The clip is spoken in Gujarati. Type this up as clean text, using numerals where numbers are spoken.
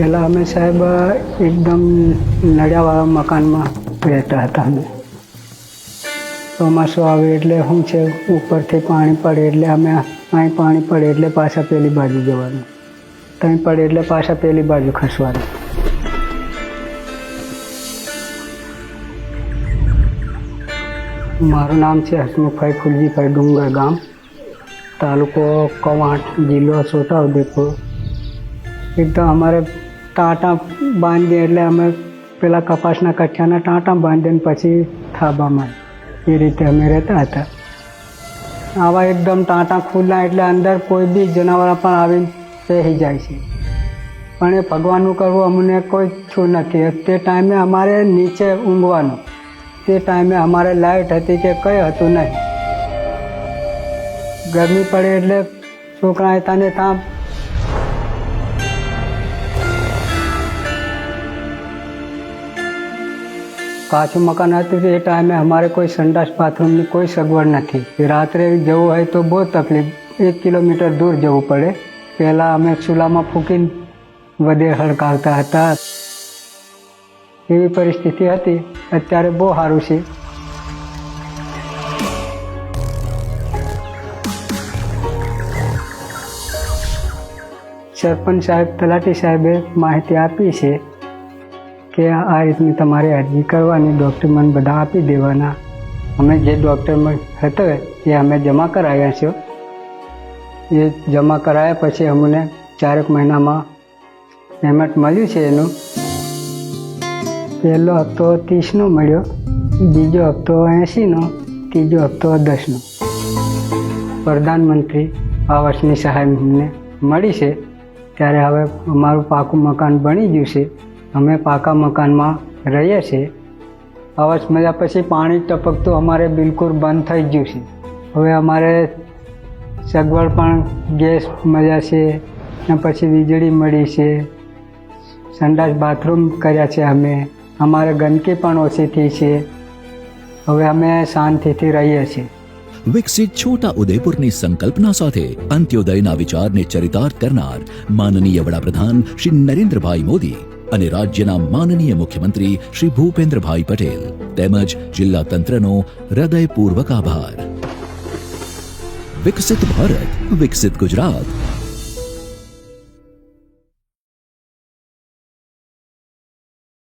પહેલાં અમે સાહેબ એકદમ નળિયાવાળા મકાનમાં રહેતા હતા. અમે ચોમાસું આવે એટલે શું છે, ઉપરથી પાણી પડે એટલે અમે અહીં પાણી પડે એટલે પાછા પેલી બાજુ જવાનું, ત્યાં પડે એટલે પાછા પેલી બાજુ ખસવાનું. મારું નામ છે હસમુખભાઈ ફુલજીભાઈ ડુંગર ગામ, તાલુકો કવાંટ, જિલ્લો છોટાઉદેપુર. એકદમ અમારે ટાંટા બાંધીએ એટલે અમે પેલા કપાસના કઠિયાના ટાંટા બાંધીને પછી થાબામાં એ રીતે અમે રહેતા હતા. આવા એકદમ ટાંટા ખુલ્લા એટલે અંદર કોઈ બી જનાવર પણ આવીને બેસી જાય છે, પણ એ ભગવાનનું કરવું અમને કોઈ છું નથી. તે ટાઈમે અમારે નીચે ઊંઘવાનું, તે ટાઈમે અમારે લાઇટ હતી કે કંઈ હતું નહીં. ગરમી પડે એટલે છોકરા હતા ને ત્યાં કાચું મકાન હતું. એ ટાઈમે અમારે કોઈ સંડાસ બાથરૂમની કોઈ સગવડ નથી. રાત્રે જવું હોય તો બહુ તકલીફ, 1 કિલોમીટર દૂર જવું પડે. પહેલાં અમે ચૂલામાં ફૂંકીને વધે હળગાવતા હતા, એવી પરિસ્થિતિ હતી. અત્યારે બહુ સારું છે. સરપંચ સાહેબ, તલાટી સાહેબે માહિતી આપી છે કે આ રીતની તમારે અરજી કરવાની, ડૉક્યુમેન્ટ બધા આપી દેવાના. અમે જે ડૉક્યુમેન્ટ હતો એ અમે જમા કરાવ્યા છે. એ જમા કરાયા પછી અમને 4 મહિનામાં પેમેન્ટ મળ્યું છે. એનું પહેલો હપ્તો 30નો મળ્યો, બીજો હપ્તો 80નો, ત્રીજો હપ્તો 10નો. પ્રધાનમંત્રી આવાસની સહાય અમને મળી છે. ત્યારે હવે અમારું પાકું મકાન બની ગયું છે. અમે પાકા મકાનમાં રહીએ છીએ. આવાસ મળ્યા પછી પાણી ટપકતું અમારે બિલકુલ બંધ થઈ ગયું છે. હવે અમારે સગવડ પણ ગેસ મળ્યા છે ને પછી વીજળી મળી છે, સંડાસ બાથરૂમ કર્યા છે અમે. અમારે ગંદકી પણ ઓછી થઈ છે. હવે અમે શાંતિથી રહીએ છીએ. વિકસિત છોટા ઉદેપુરની સંકલ્પના સાથે અંત્યોદયના વિચારને ચરિતાર્થ કરનાર માનનીય વડાપ્રધાન શ્રી નરેન્દ્રભાઈ મોદી અને રાજ્યના માનનીય મુખ્યમંત્રી શ્રી ભૂપેન્દ્રભાઈ પટેલ તેમજ જિલ્લા તંત્રનો હૃદયપૂર્વક આભાર. વિકસિત ભારત, વિકસિત ગુજરાત.